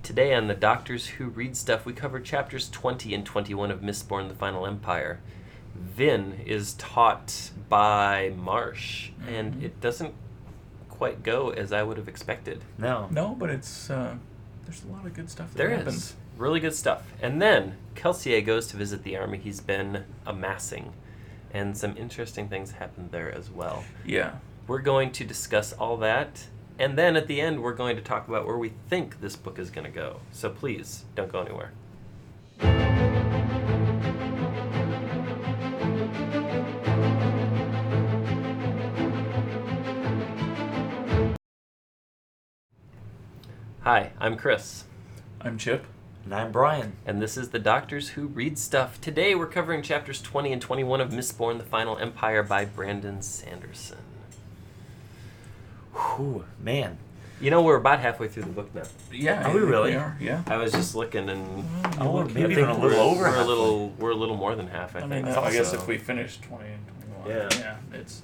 Today on the Doctors Who Read Stuff, we cover chapters 20 and 21 of Mistborn, The Final Empire. Vin is taught by Marsh, and it doesn't quite go as I would have expected. No, but it's there's a lot of good stuff that There happens. is. Really good stuff. And then Kelsier goes to visit the army he's been amassing, and some interesting things happen there as well. Yeah. We're going to discuss all that, and then at the end we're going to talk about where we think this book is going to go. So please, don't go anywhere. Hi, I'm Chris. I'm Chip. And I'm Brian. And this is the Doctors Who Read Stuff. Today we're covering chapters 20 and 21 of Mistborn, The Final Empire by Brandon Sanderson. Whew, man. You know, we're about halfway through the book now. Yeah. Are we really? We are, yeah. I was just looking, and Maybe even a little over. We're a little more than half, I think. I guess so. if we finish 20 and 21, it's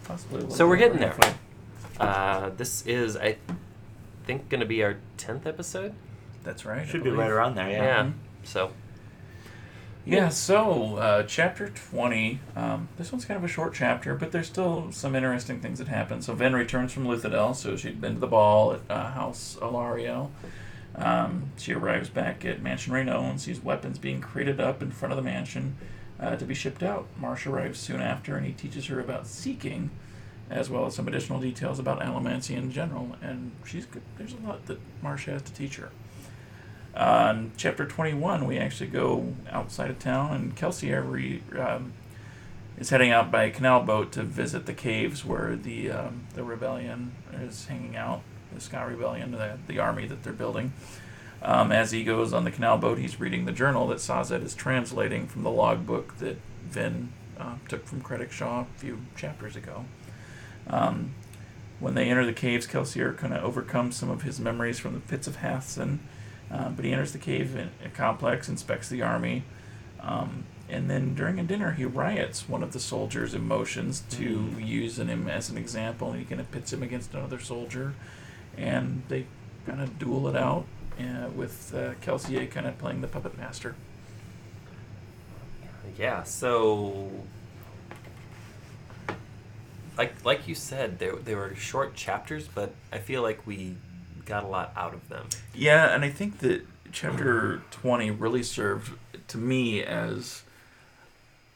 possibly a little So we're bit getting over there. halfway. This is, I think, going to be our 10th episode. That's right. Should be right around there, Yeah. So. Yeah, so chapter 20, this one's kind of a short chapter, but there's still some interesting things that happen. So Ven returns from Luthadel, so she'd been to the ball at House Alario. She arrives back at Mansion Reno and sees weapons being crated up in front of the mansion to be shipped out. Marsh arrives soon after, and he teaches her about seeking, as well as some additional details about allomancy in general, and she's good. There's a lot that Marsh has to teach her. In chapter 21, we actually go outside of town, and Kelsier is heading out by a canal boat to visit the caves where the rebellion is hanging out, the Sky Rebellion, the army that they're building. As he goes on the canal boat, he's reading the journal that Sazed is translating from the logbook that Vin took from Credit Shaw a few chapters ago. When they enter the caves, Kelsier kind of overcomes some of his memories from the pits of Hathsin. But he enters the cave complex, inspects the army, and then during a dinner he riots one of the soldiers' emotions to use him as an example, and he kind of pits him against another soldier, and they kind of duel it out with Kelsier kind of playing the puppet master. Yeah, so like you said, they were short chapters, but I feel like we got a lot out of them. Yeah, and I think that chapter 20 really served to me as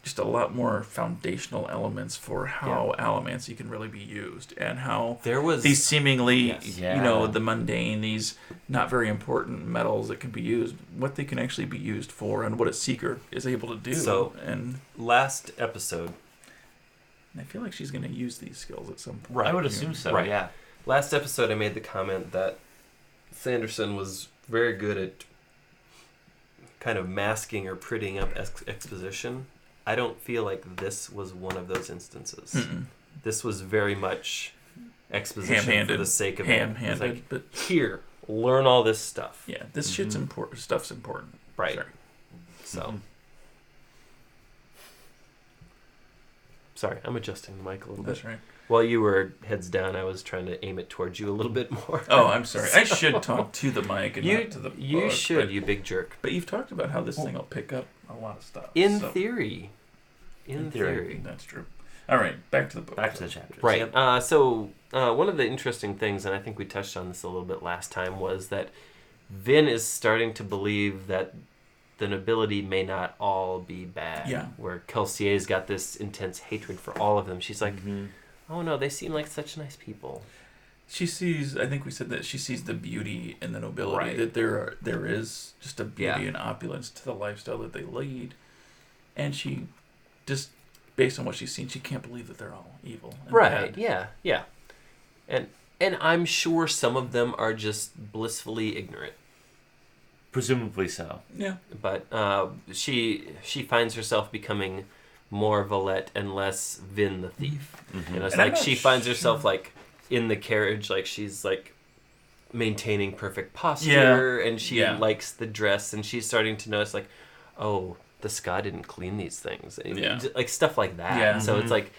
just a lot more foundational elements for how allomancy can really be used, and how there was these seemingly, the mundane, these not very important metals that can be used, what they can actually be used for, and what a seeker is able to do. So, and last episode, I feel like she's going to use these skills at some point. Right. I would assume so, right. Yeah. Last episode I made the comment that Sanderson was very good at kind of masking or prettying up exposition. I don't feel like this was one of those instances. Mm-mm. This was very much exposition for the sake of ham-handed, like, but here, learn all this stuff. Yeah, this shit's important. Stuff's important. Right. Sorry. So. Sorry, I'm adjusting the mic a little bit. That's right. While you were heads down, I was trying to aim it towards you a little bit more. Oh, I'm sorry. I should talk to the mic and not to the book. You should, you big jerk. But you've talked about how this thing will pick up a lot of stuff. In theory. In theory. That's true. All right, back to the book. Back to the chapters. Right. Yep. So one of the interesting things, and I think we touched on this a little bit last time, was that Vin is starting to believe that the nobility may not all be bad. Yeah. Where Kelsier's got this intense hatred for all of them. She's like, oh no, they seem like such nice people. She sees, I think we said that she sees the beauty in the nobility, Right. that there is just a beauty and opulence to the lifestyle that they lead. And she just, based on what she's seen, she can't believe that they're all evil. And Right, bad. yeah. And I'm sure some of them are just blissfully ignorant. Presumably so. Yeah. But she finds herself becoming more Valette and less Vin the thief. Mm-hmm. You know, it's And I'm like not she finds herself sure. like in the carriage, like she's like maintaining perfect posture, and she likes the dress, and she's starting to notice like, oh, the Ska didn't clean these things, like stuff like that. Yeah. So it's like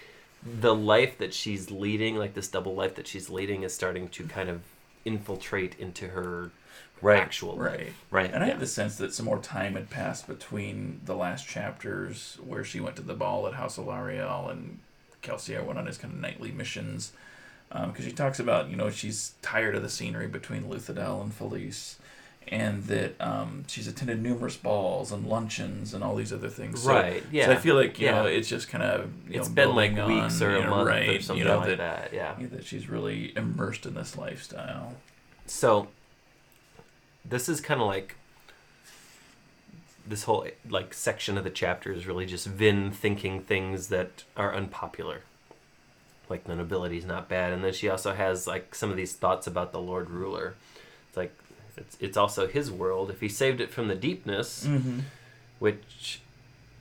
the life that she's leading, like this double life that she's leading, is starting to kind of infiltrate into her actual Right. life. Right. And I had the sense that some more time had passed between the last chapters where she went to the ball at House Alariel and Kelsier went on his kind of nightly missions. Because she talks about, she's tired of the scenery between Luthadel and Felice. And that she's attended numerous balls and luncheons and all these other things. So, Right, yeah. So I feel like, Yeah. it's just kind of, It's been like building weeks on, or a month or something like that, yeah. that she's really immersed in this lifestyle. So, this is kind of like, this whole like section of the chapter is really just Vin thinking things that are unpopular. Like the nobility's not bad. And then she also has like some of these thoughts about the Lord Ruler. It's like, it's also his world. If he saved it from the deepness, which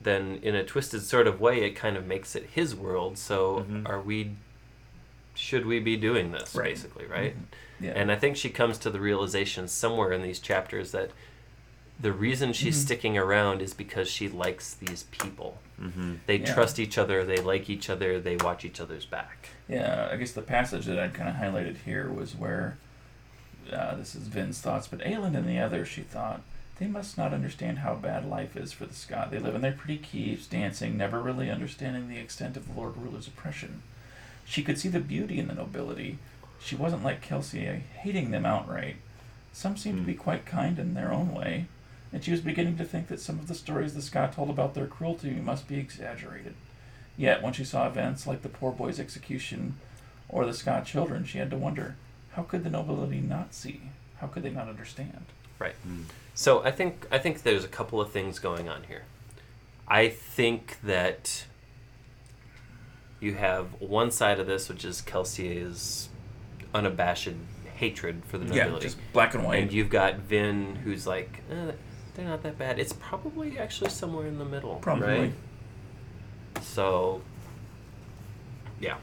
then in a twisted sort of way, it kind of makes it his world. So should we be doing this, basically, right? Yeah. And I think she comes to the realization somewhere in these chapters that the reason she's sticking around is because she likes these people. They trust each other, they like each other, they watch each other's back. Yeah, I guess the passage that I'd kind of highlighted here was where, this is Vin's thoughts, but Aelin and the others, she thought, they must not understand how bad life is for the Scot. They live in their pretty keeps, dancing, never really understanding the extent of the Lord Ruler's oppression. She could see the beauty in the nobility. She wasn't like Kelsier, hating them outright. Some seemed to be quite kind in their own way, and she was beginning to think that some of the stories the Scot told about their cruelty must be exaggerated. Yet, when she saw events like the poor boy's execution or the Scot children, she had to wonder, how could the nobility not see? How could they not understand? Right. So I think there's a couple of things going on here. I think that you have one side of this, which is Kelsier's unabashed hatred for the nobility. Yeah, just black and white. And you've got Vin, who's like, they're not that bad. It's probably actually somewhere in the middle. Probably. Right? So, yeah.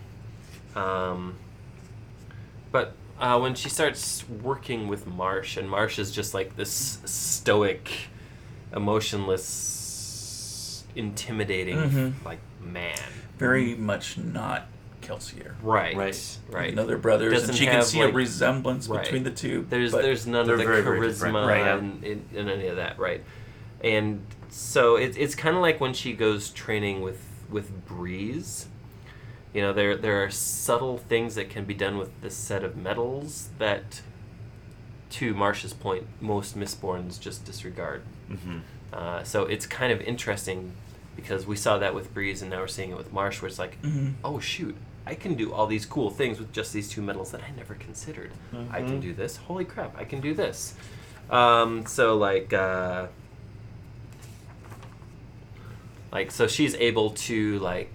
But when she starts working with Marsh, and Marsh is just like this stoic, emotionless, intimidating, like, man. Very much not Kelsier. Right. Another brothers, Doesn't and she can have, see like, a resemblance right. between the two. There's none of the very, very different. charisma Right. in any of that, right? And so it's kind of like when she goes training with Breeze. There are subtle things that can be done with this set of metals that, to Marsh's point, most Mistborns just disregard. So it's kind of interesting because we saw that with Breeze and now we're seeing it with Marsh, where it's like, oh shoot, I can do all these cool things with just these two metals that I never considered. I can do this. Holy crap, I can do this. So she's able to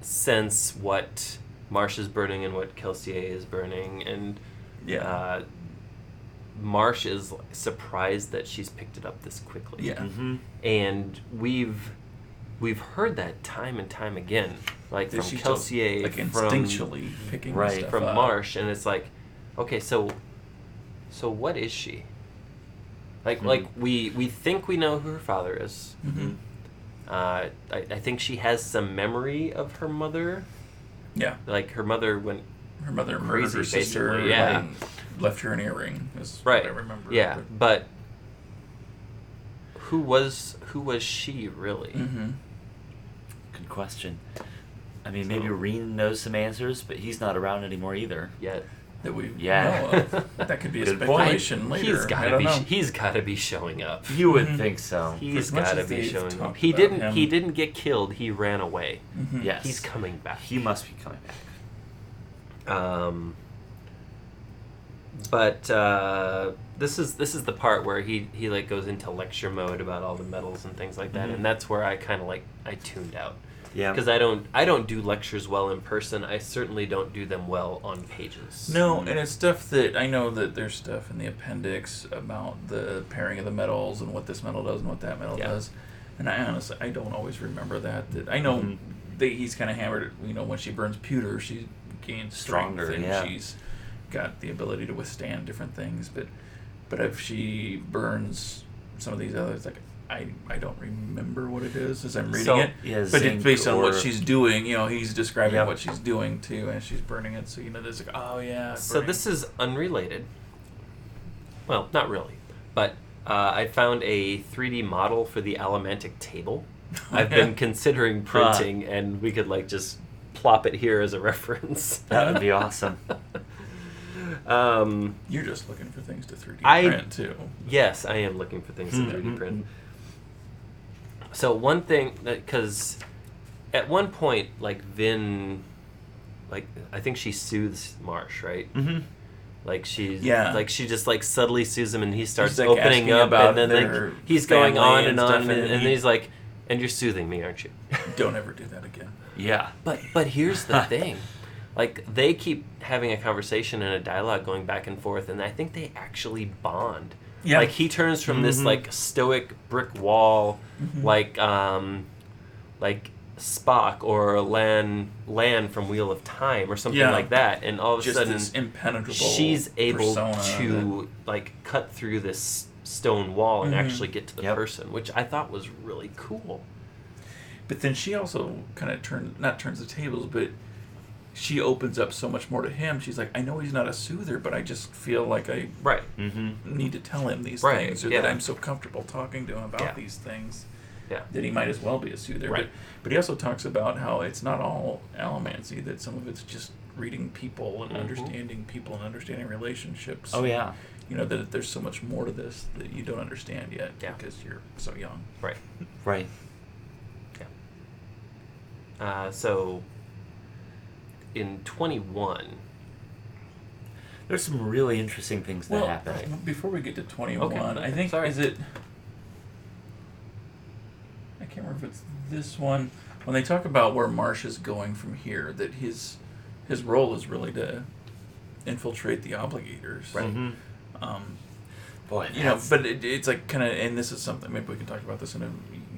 sense what Marsh is burning and what Kelsier is burning, and Marsh is surprised that she's picked it up this quickly. Yeah. And we've heard that time and time again, from Kelsier, instinctually picking this stuff from up. Marsh, and it's like, okay, so what is she? We think we know who her father is. I think she has some memory of her mother. Yeah. Her mother went Her mother crazy, murdered her sister. basically, yeah. And left her an earring. Is right. What I remember. Yeah, but who was she really? Good question. I mean, maybe Reen knows some answers, but he's not around anymore either. Yet. That we Yeah. know of. That could be a Good speculation point. later. I don't know. He's got to be showing up. You would think so. He's As much got to as be they've showing up. talked He about didn't. him. He didn't get killed. He ran away. Yes. He's coming back. He must be coming back. But this is the part where he goes into lecture mode about all the metals and things like that, and that's where I kind of I tuned out. Yeah. Because I don't do lectures well in person. I certainly don't do them well on pages. No, and it's stuff that I know that there's stuff in the appendix about the pairing of the metals and what this metal does and what that metal does. And I honestly, I don't always remember that. That I know that he's kind of hammered. When she burns pewter, she gains Stronger, strength, and yeah. she's got the ability to withstand different things. But if she burns some of these others, I don't remember what it is as I'm reading it. Yeah, But it's based on what or- she's doing. He's describing Yep. what she's doing too as she's burning it. So there's oh yeah. So this is unrelated, well, not really, but I found a 3D model for the Allomantic table. I've been considering printing, and we could like just plop it here as a reference. That would be awesome. You're just looking for things to 3D print too. Yes, I am looking for things to 3D print. So one thing, because at one point, like Vin, like I think she soothes Marsh, right? Mm-hmm. Like she just like subtly soothes him, and he starts like opening up, about and then their like he's going on and on, stuff, and he's like, "And you're soothing me, aren't you?" Don't ever do that again. Yeah. But here's the thing. Like, they keep having a conversation and a dialogue going back and forth, and I think they actually bond. Yeah. Like, he turns from this, like, stoic brick wall, like Spock or Lan from Wheel of Time or something like that, and all of a sudden, this impenetrable she's able to like, cut through this stone wall and actually get to the person, which I thought was really cool. But then she also kind of turns the tables, but she opens up so much more to him. She's like, I know he's not a soother, but I just feel like I need to tell him these things, or that I'm so comfortable talking to him about these things that he might as well be a soother. Right. But he also talks about how it's not all allomancy, that some of it's just reading people and understanding people and understanding relationships. Oh, yeah. You know, that there's so much more to this that you don't understand yet because you're so young. Right. Right. So, in 21... There's some really interesting things that happen. Before we get to 21, I think, is it... I can't remember if it's this one. When they talk about where Marsh is going from here, that his role is really to infiltrate the obligators. Right. Boy, but it's like kind of, and this is something, maybe we can talk about this in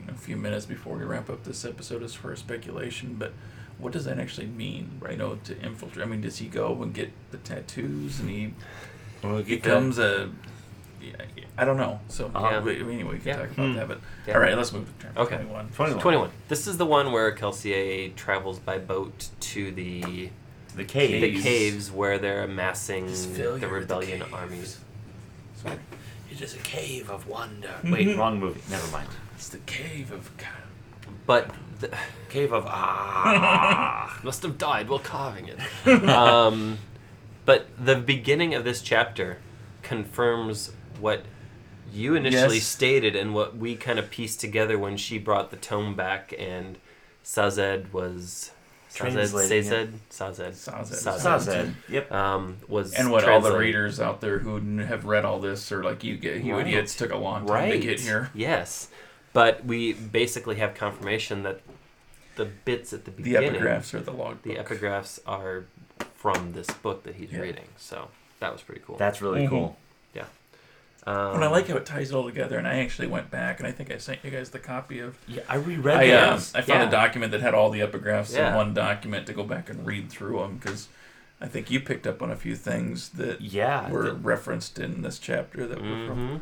a few minutes before we wrap up this episode as for speculation, but what does that actually mean, right? To infiltrate? I mean, does he go and get the tattoos and he becomes a... I don't know. So anyway, we can talk about that. But all right, let's move to chapter 21. This is the one where Kelsier travels by boat to the caves where they're amassing the rebellion armies. Sorry. It is a cave of wonder. Wait, wrong movie. Never mind. It's the cave of... But... Cave of... must have died while carving it. But the beginning of this chapter confirms what you initially stated and what we kind of pieced together when she brought the tome back and Sazed was... Sazed. Yep. Was and what all the readers out there who have read all this, or like you idiots, took a long time to get here. Yes, but we basically have confirmation that the bits at the beginning, the epigraphs are the logbook. The epigraphs are from this book that he's reading. So that was pretty cool. That's really cool. Yeah. And I like how it ties it all together, and I actually went back, and I think I sent you guys the copy of... Yeah, I reread those. I found a document that had all the epigraphs in one document to go back and read through them, because I think you picked up on a few things that were referenced in this chapter that were from...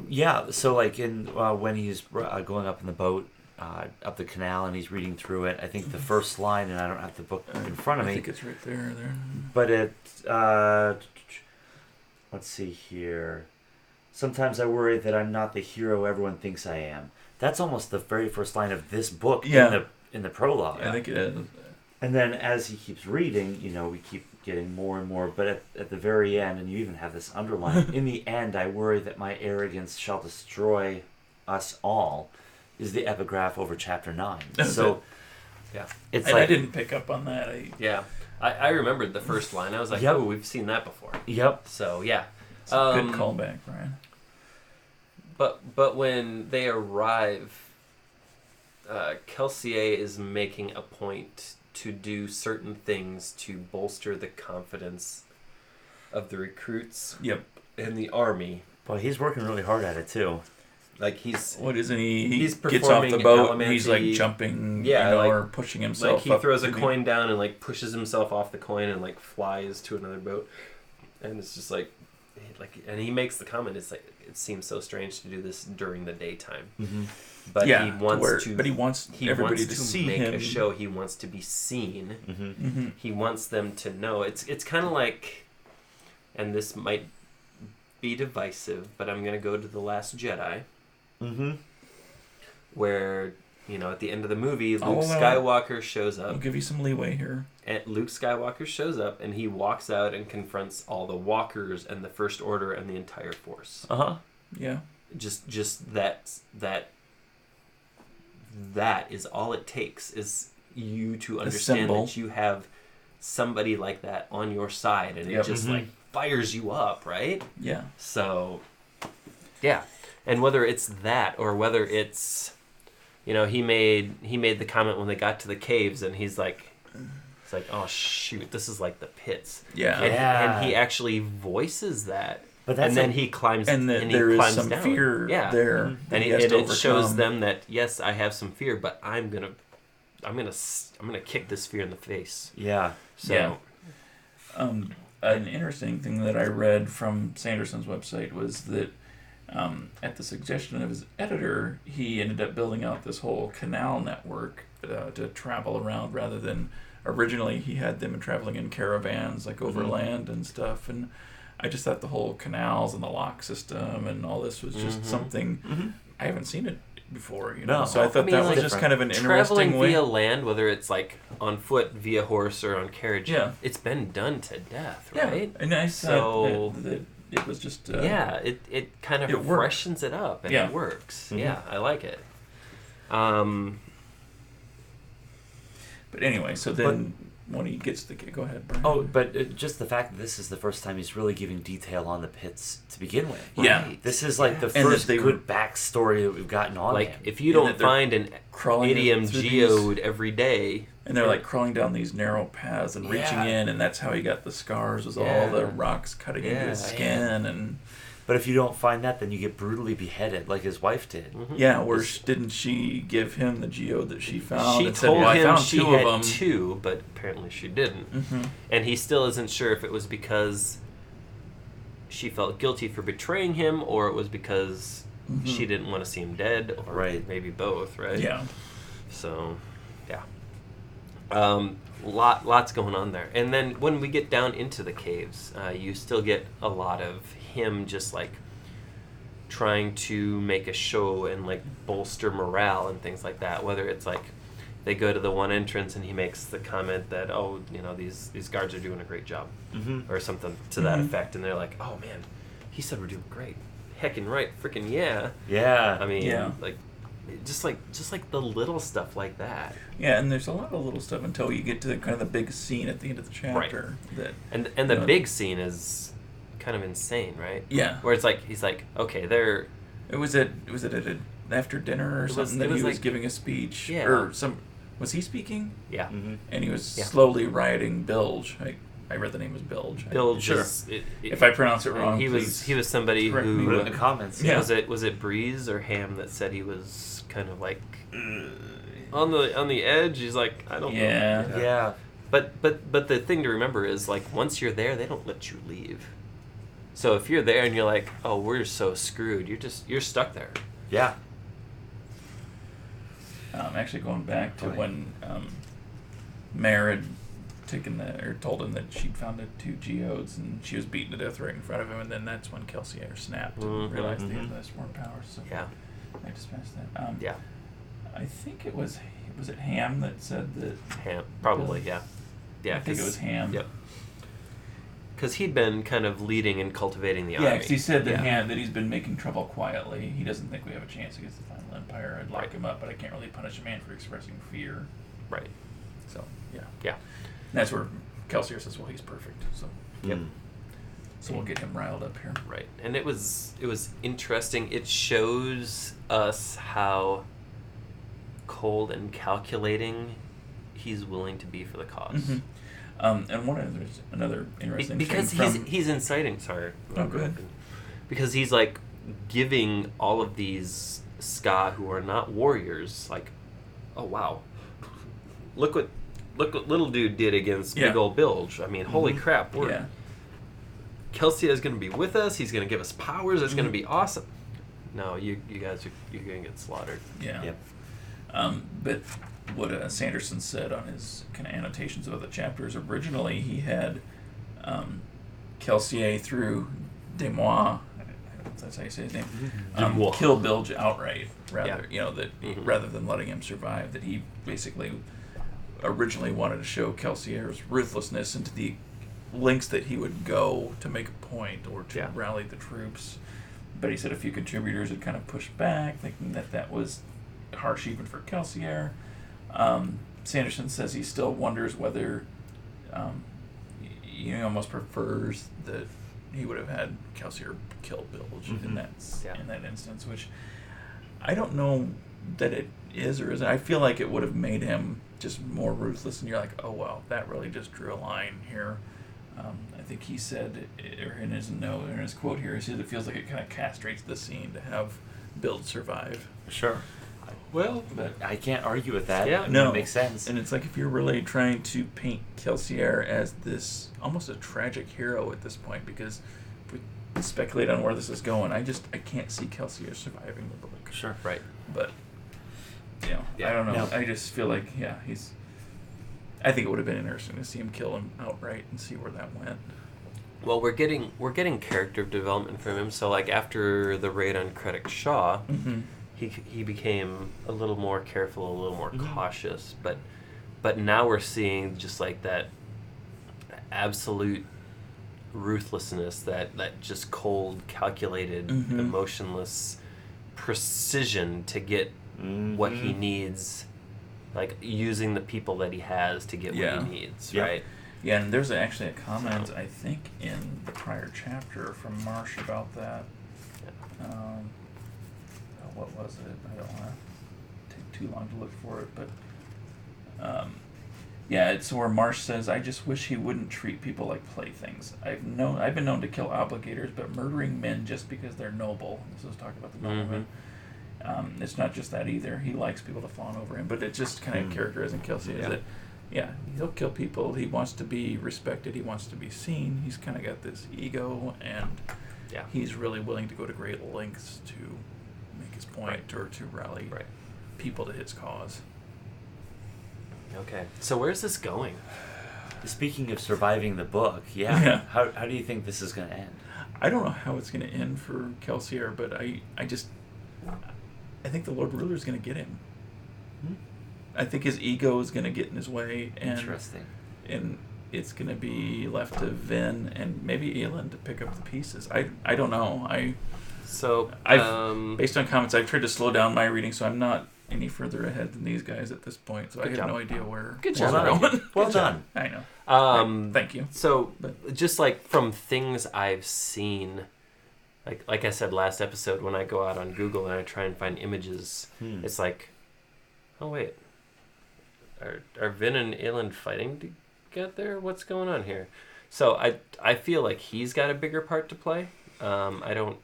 Yeah, so like in when he's going up in the boat, up the canal, and he's reading through it, I think the first line, and I don't have the book in front of me. I think it's right there. But it... let's see here... Sometimes I worry that I'm not the hero everyone thinks I am. That's almost the very first line of this book in the prologue. I think it is. And then as he keeps reading, we keep getting more and more. But at the very end, and you even have this underline, in the end I worry that my arrogance shall destroy us all, is the epigraph over chapter 9. So, it's and I didn't pick up on that. I remembered the first line. I was like, oh, we've seen that before. Yep. So, yeah. It's a good callback, Brian. But when they arrive, Kelsier is making a point to do certain things to bolster the confidence of the recruits in the army. Well, he's working really hard at it, too. Like, he's... What isn't he? He's gets off the boat, Allomancy. He's, like, jumping, or pushing himself up. Like, he throws a coin down. down and, like, pushes himself off the coin and, like, flies to another boat. And it's just, like... and he makes the comment, it's like, it seems so strange to do this during the daytime. Mm-hmm. But he wants everybody to see make him. A show. He wants to be seen. Mm-hmm. He wants them to know. It's kind of like, and this might be divisive, but I'm gonna go to The Last Jedi, Mm-hmm. where at the end of the movie, Luke Oh, Skywalker shows up. I'll give you some leeway here. And Luke Skywalker shows up, and he walks out and confronts all the Walkers and the First Order and the entire Force. Yeah. Just that is all it takes, is you to understand that you have somebody like that on your side, and it just like fires you up, right? Yeah. So, yeah, and whether it's that or whether it's, he made the comment when they got to the caves, and he's like, oh shoot, this is like the pits. Yeah. And he actually voices that. But that's and then he climbs, and and there he is climbs some down. fear there, and he has to it shows overcome. them that yes, I have some fear, but I'm gonna kick this fear in the face. Yeah. So, an interesting thing that I read from Sanderson's website was that at the suggestion of his editor, he ended up building out this whole canal network to travel around, rather than originally he had them traveling in caravans like overland and stuff. And I just thought the whole canals and the lock system and all this was just something I haven't seen it before, No. So I thought that was just kind of an traveling interesting way. via land, whether it's like on foot, via horse, or on carriage, it's been done to death, right? And I thought that it was just it kind of freshens it up, and it works. Yeah, I like it. But anyway, so then when he gets the... Go ahead, Brian. Oh, but just the fact that this is the first time he's really giving detail on the pits to begin with. Yeah. Right? This is like the And first that good backstory that we've gotten on Like, him. if you don't find an idiom through geode every day... And they're like crawling down these narrow paths and reaching in, and that's how he got the scars, was all the rocks cutting into his skin. And But if you don't find that, then you get brutally beheaded like his wife did. yeah, where didn't she give him the geode that she found? She and told said, well, him I found she two had of them. two, but apparently she didn't. And he still isn't sure if it was because she felt guilty for betraying him, or it was because she didn't want to see him dead, or maybe both, right? Yeah. So, yeah. Lots going on there. And then when we get down into the caves, you still get a lot of him just like trying to make a show and like bolster morale and things like that. Whether it's like they go to the one entrance and he makes the comment that, oh, these guards are doing a great job, or something to that effect, and they're like, oh man, he said we're doing great. Heckin' right, freaking yeah. Yeah. I mean, like just like the little stuff like that. Yeah, and there's a lot of little stuff until you get to the kind of the big scene at the end of the chapter. That and the big scene is kind of insane, right? Yeah. Where it's like he's like, okay, they're... Was it after dinner or something that he was giving a speech? Yeah. Or was he speaking? Yeah. And he was slowly writing Bilge. I read the name was Bilge. Bilge. Sure. If I pronounce it wrong, he was somebody who put it in the comments. Yeah. Was it Breeze or Ham that said he was kind of like on the edge? He's like, I don't know. Yeah. But the thing to remember is, like, once you're there, they don't let you leave. So if you're there and you're like, oh, we're so screwed, you're stuck there. Yeah. Actually, going back to when Mare had told him that she'd found the two geodes, and she was beaten to death right in front of him, and then that's when Kelsier snapped and realized he had Mistborn powers. So I dispensed that. I think was it Ham that said that? Ham, probably, yeah. I think it was Ham. Yep. Because he'd been kind of leading and cultivating the army. Yeah, because he said that Ham, that he's been making trouble quietly. He doesn't think we have a chance against the Final Empire. I'd lock him up, but I can't really punish a man for expressing fear. Right. So, yeah. Yeah. And that's where Kelsier says, well, he's perfect. So, so we'll get him riled up here. Right. And it was interesting. It shows us how cold and calculating he's willing to be for the cause. And there's another interesting because thing he's inciting. Sorry. Oh, go ahead. Because he's like giving all of these Ska who are not warriors, like, oh wow, look what little dude did against big old Bilge. I mean, holy crap! Kelsier is going to be with us. He's going to give us powers. It's going to be awesome. No, you guys you're going to get slaughtered. Yeah. Yep. But what Sanderson said on his kind of annotations of the chapters, originally he had Kelsier through Demois, that's how you say his name, Demois. kill Bilge outright, rather Yeah. rather than letting him survive. That he basically originally wanted to show Kelsier's ruthlessness and to the lengths that he would go to make a point or to rally the troops. But he said a few contributors had kind of pushed back, thinking that was harsh even for Kelsier. Sanderson says he still wonders whether he almost prefers that he would have had Kelsier kill Bilge in that instance, which I don't know that it is or isn't. I feel like it would have made him just more ruthless, and you're like, oh wow, that really just drew a line here. I think he said, or in his note, or in his quote here, he said it feels like it kind of castrates the scene to have Bilge survive. Sure. Well, but I can't argue with that. Yeah. No, it makes sense. And it's like if you're really trying to paint Kelsier as this almost a tragic hero at this point, because if we speculate on where this is going, I can't see Kelsier surviving the book. Sure. Right. But I don't know. I just feel like he's. I think it would have been interesting to see him kill him outright and see where that went. Well, we're getting character development from him. So like after the raid on Credit Shaw, he became a little more careful, a little more cautious. But now we're seeing just like that absolute ruthlessness, that just cold, calculated, emotionless precision to get what he needs. Like using the people that he has to get what he needs, right? Yeah, and there's actually a comment, I think, in the prior chapter from Marsh about that. What was it? I don't want to take too long to look for it, but it's where Marsh says, "I just wish he wouldn't treat people like playthings. I've been known to kill obligators, but murdering men just because they're noble." This is talking about the noblemen. It's not just that either. He likes people to fawn over him, but it's just kind of characterizing Kelsier is that, he'll kill people. He wants to be respected. He wants to be seen. He's kind of got this ego, and he's really willing to go to great lengths to make his point or to rally people to his cause. Okay, so where's this going? Speaking of surviving the book, how do you think this is going to end? I don't know how it's going to end for Kelsier, but I think the Lord Ruler is going to get him. I think his ego is going to get in his way. And, Interesting. And it's going to be left to Vin and maybe Elend to pick up the pieces. I don't know. Based on comments, I've tried to slow down my reading, so I'm not any further ahead than these guys at this point. So I have no idea where Good we're job. going. Well done. I know. Thank you. So, just like from things I've seen, like I said last episode, when I go out on Google and I try and find images, it's like, oh wait, are Vin and Elend fighting together? What's going on here? So I feel like he's got a bigger part to play. I don't.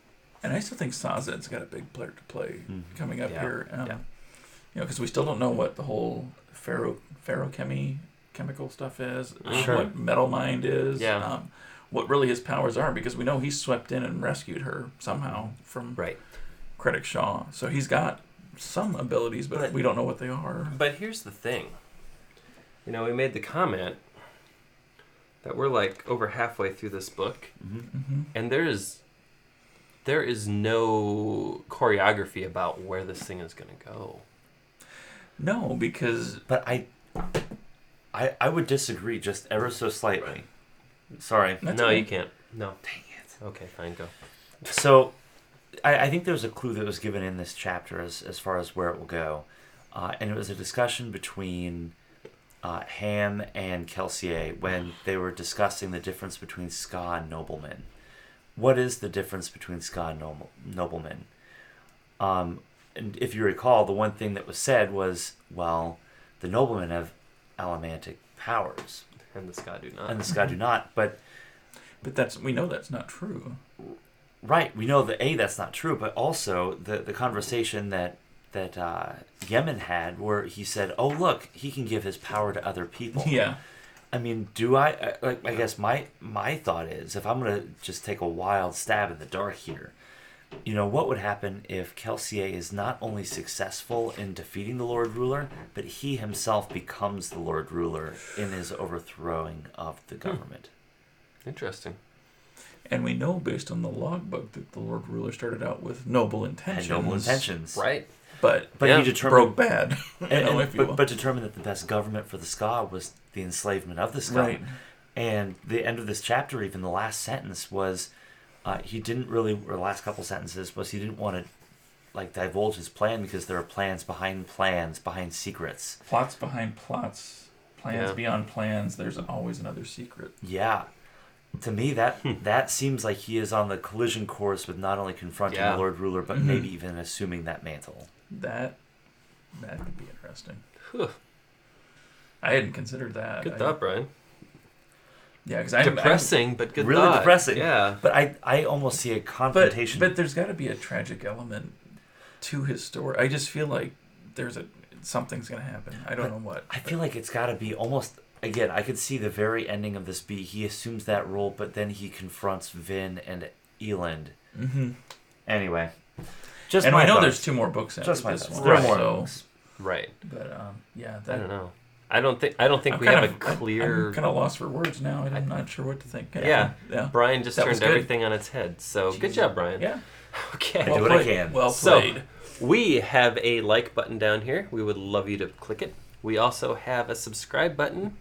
And I still think Sazed's got a big player to play coming up here. Because we still don't know what the whole chemical stuff is. What Metal Mind is. What really his powers are, because we know he swept in and rescued her somehow from Credit Shaw. So he's got some abilities, but we don't know what they are. But here's the thing. We made the comment that we're like over halfway through this book, and there is no choreography about where this thing is going to go. No, because... But I would disagree just ever so slightly. Sorry. You can't. No. Dang it. Okay, fine, go. So, I think there was a clue that was given in this chapter as far as where it will go. And it was a discussion between Ham and Kelsier when they were discussing the difference between ska and noblemen. What is the difference between ska and noblemen? And if you recall, the one thing that was said was, well, the noblemen have allomantic powers. And the ska do not. And the ska do not, but we know that's not true. Right, we know that that's not true, but also the conversation that Yemen had, where he said, "Oh look, he can give his power to other people." Yeah. I mean, I guess my thought is, if I'm gonna just take a wild stab in the dark here, what would happen if Kelsier is not only successful in defeating the Lord Ruler, but he himself becomes the Lord Ruler in his overthrowing of the government? Interesting. And we know based on the logbook that the Lord Ruler started out with noble intentions. And noble intentions. Right. But he broke determined bad. but determined that the best government for the Ska was the enslavement of the Ska. Right. And the end of this chapter, even the last sentence was, he didn't really, or the last couple sentences was he didn't want to divulge his plan because there are plans, behind secrets. Plots behind plots, plans beyond plans. There's always another secret. Yeah. To me, that seems like he is on the collision course with not only confronting the Lord Ruler, but maybe even assuming that mantle. That could be interesting. Whew. I hadn't considered that. Good thought, Brian. Yeah, because depressing, but good really thought. Depressing. Yeah. But I almost see a confrontation. But there's got to be a tragic element to his story. I just feel like something's going to happen. I don't know what. I feel like it's got to be almost. Again, I could see the very ending of this be he assumes that role, but then he confronts Vin and Eland. Mm-hmm. Anyway, and I know there's 2 more books after this one. There are more books. Right. But I don't know. I don't think we have a clear. I'm kind of lost for words now. I'm not sure what to think. Yeah. Brian just turned everything on its head. So good job, Brian. Yeah. Okay. I do what I can. Well played. So we have a like button down here. We would love you to click it. We also have a subscribe button.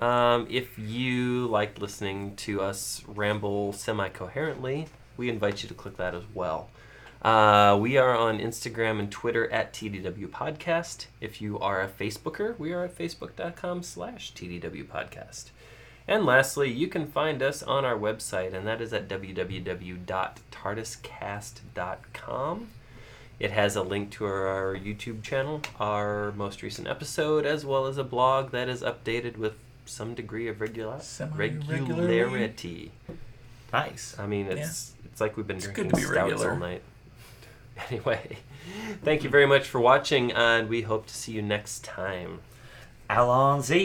If you like listening to us ramble semi-coherently, we invite you to click that as well. We are on Instagram and Twitter at TDW Podcast. If you are a Facebooker, we are at facebook.com/TDW Podcast. And lastly, you can find us on our website, and that is at www.tardiscast.com. It has a link to our YouTube channel, our most recent episode, as well as a blog that is updated with some degree of regularity. Nice. I mean, it's like we've been drinking good to be stouts regular. all night. Anyway, thank you very much for watching, and we hope to see you next time. Allons-y.